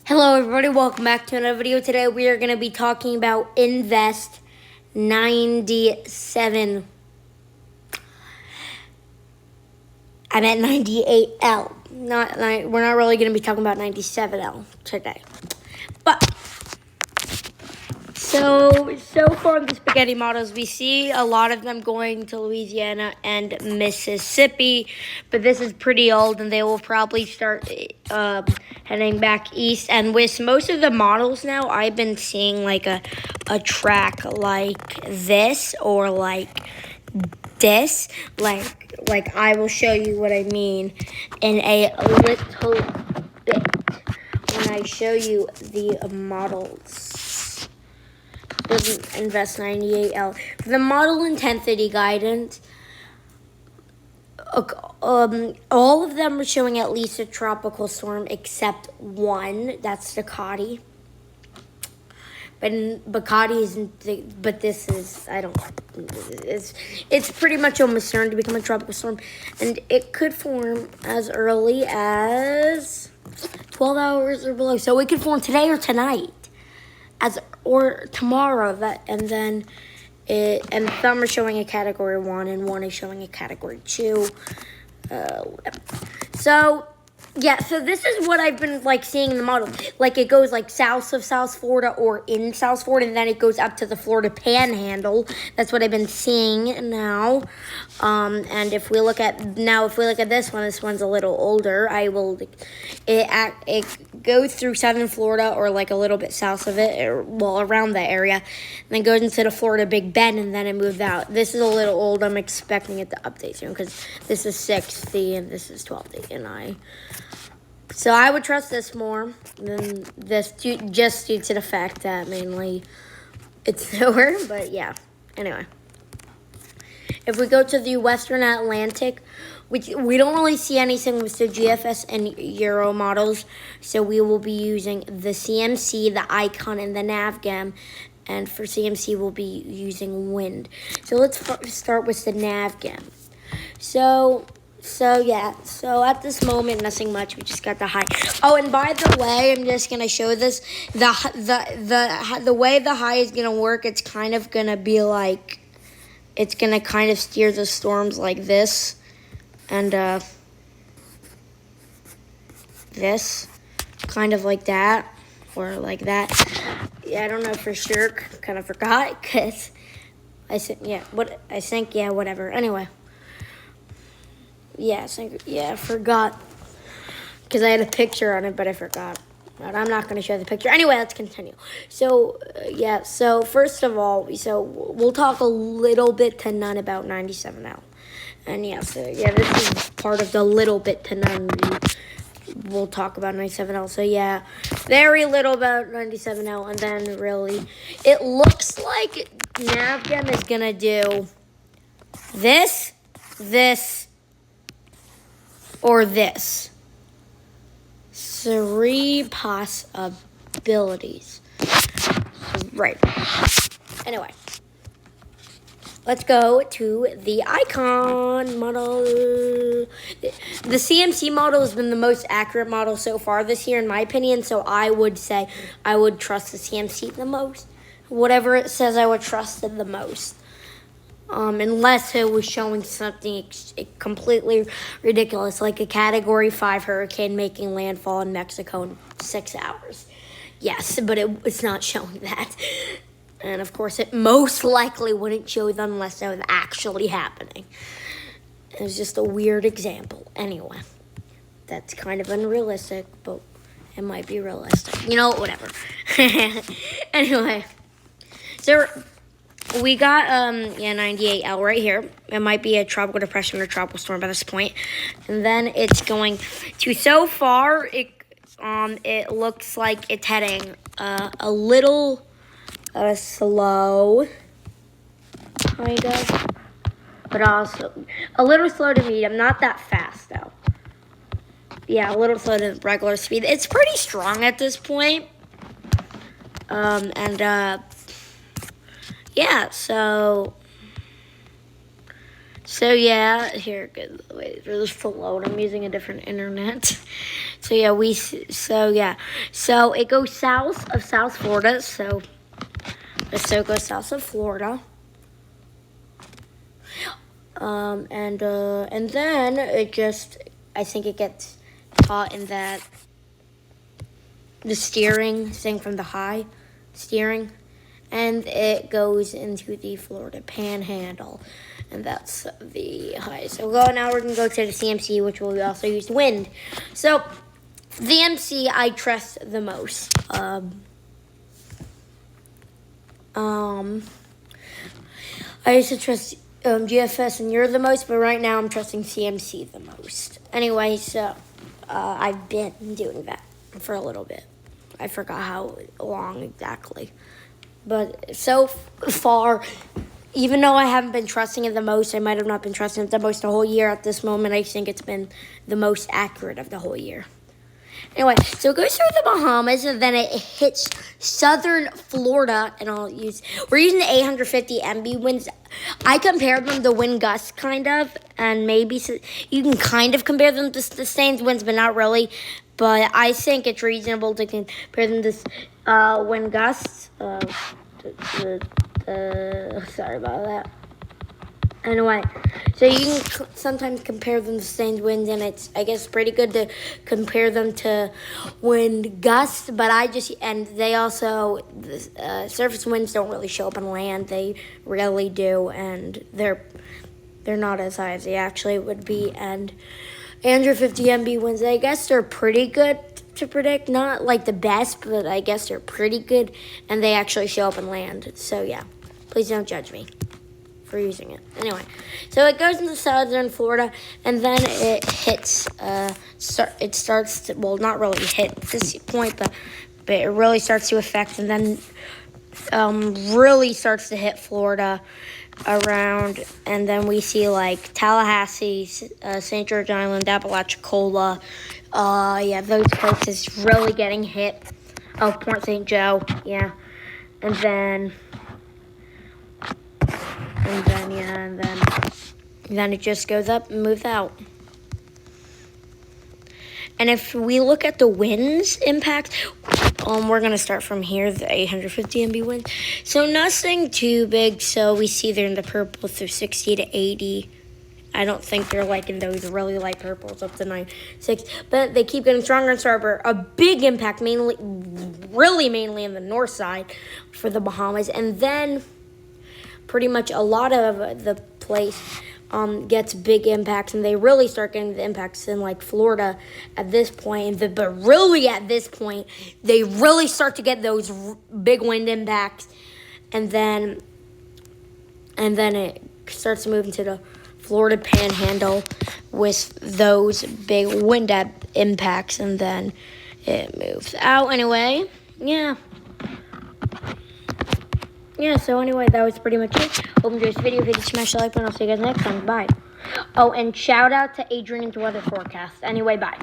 Hello everybody, welcome back to another video. Today we are going to be talking about Invest 97. I'm at 98L. We're not really going to be talking about 97L today. But so far in the spaghetti models, we see a lot of them going to Louisiana and Mississippi, but this is pretty old, and they will probably start heading back east. And with most of the models now, I've been seeing like a track like this or like this. Like I will show you what I mean in a little bit when I show you the models. Invest 98L. For the model intensity guidance, all of them are showing at least a tropical storm except one. That's Ducati. But Ducati isn't. But this is. I don't. It's pretty much almost certain to become a tropical storm, and it could form as early as 12 hours or below. So it could form today or tonight. Or tomorrow, and some are showing a category 1 and one is showing a category 2. So this is what I've been like seeing in the model. Like it goes like south of South Florida or in South Florida, and then it goes up to the Florida Panhandle. That's what I've been seeing now. And if we look at this one's a little older. It goes through southern Florida or like a little bit south of it, around that area, and then goes into the Florida Big Bend, and then it moves out. This is a little old. I'm expecting it to update soon because this is 6D and this is 12D, and So I would trust this more than this, just due to the fact that mainly it's newer. But yeah, anyway. If we go to the Western Atlantic, we don't really see anything with the GFS and Euro models. So we will be using the CMC, the Icon, and the NavGam. And for CMC, we'll be using Wind. So let's start with the NavGam. So at this moment, nothing much. We just got the high. Oh, and by the way, I'm just gonna show this. The way the high is gonna work, it's kind of gonna be like, it's gonna kind of steer the storms like this, and this, kind of like that, or like that. Yeah, I don't know for sure. Kind of forgot, cause I think whatever. Anyway. Yeah, I forgot. Because I had a picture on it, but I forgot. But I'm not going to show the picture. Anyway, let's continue. So, so first of all, we'll talk a little bit to none about 97L. And this is part of the little bit to none we'll talk about 97L. So, very little about 97L. And then, really, it looks like NavGem is going to do this, or this. 3 possibilities. Right. Anyway. Let's go to the Icon model. The CMC model has been the most accurate model so far this year, in my opinion. So I would say I would trust the CMC the most. Whatever it says, I would trust it the most. Unless it was showing something completely ridiculous, like a Category 5 hurricane making landfall in Mexico in 6 hours. Yes, but it's not showing that. And, of course, it most likely wouldn't show them unless that was actually happening. It was just a weird example. Anyway, that's kind of unrealistic, but it might be realistic. Whatever. Anyway, so we got 98L right here. It might be a tropical depression or tropical storm by this point. And then it's going to, so far it looks like it's heading a little slow, kind of, but also a little slow to medium, not that fast though. Yeah, a little slow to regular speed. It's pretty strong at this point. So So yeah, here, good. Wait, there's full load. I'm using a different internet. So yeah, so it goes south of South Florida. So it goes south of Florida. And then I think it gets caught in the steering thing from the high steering, and it goes into the Florida Panhandle, and that's the high. So now we're gonna go to the CMC, which will also use wind. So the MC I trust the most. I used to trust GFS and you're the most, but right now I'm trusting CMC the most. Anyway, so I've been doing that for a little bit. I forgot how long exactly. But so far, even though I haven't been trusting it the most, I might have not been trusting it the most the whole year. At this moment, I think it's been the most accurate of the whole year. Anyway, so it goes through the Bahamas, and then it hits southern Florida, and we're using the 850 MB winds. I compared them to wind gusts, kind of, and maybe you can kind of compare them to sustained winds, but not really. But I think it's reasonable to compare them to wind gusts. Sorry about that. Anyway, so you can sometimes compare them to sustained winds, and it's, I guess, pretty good to compare them to wind gusts. But they also, surface winds don't really show up on land. They rarely do, and they're not as high as they actually would be. And 850 MB winds, I guess they're pretty good to predict. Not like the best, but I guess they're pretty good, and they actually show up on land. So yeah, please don't judge me for using it. Anyway, so it goes into southern Florida, and then it hits, it starts to, well, not really hit this point, but it really starts to affect, and then really starts to hit Florida around, and then we see like Tallahassee, St. George Island, Apalachicola, those places really getting hit. Oh, Port St. Joe, yeah, and then it just goes up and moves out. And if we look at the winds impact, we're going to start from here, the 850 MB wind. So nothing too big. So we see they're in the purple through 60 to 80. I don't think they're like in those really light purples up to 96. But they keep getting stronger and stronger. A big impact, mainly in the north side for the Bahamas. And then pretty much a lot of the place gets big impacts, and they really start getting the impacts in like Florida at this point. But really at this point, they really start to get those big wind impacts, and then it starts to move into the Florida Panhandle with those big wind impacts, and then it moves out. Anyway, yeah, so anyway, that was pretty much it. Hope you enjoyed this video. If you did, smash the like button. I'll see you guys next time. Bye. Oh, and shout out to Adrian's weather forecast. Anyway, bye.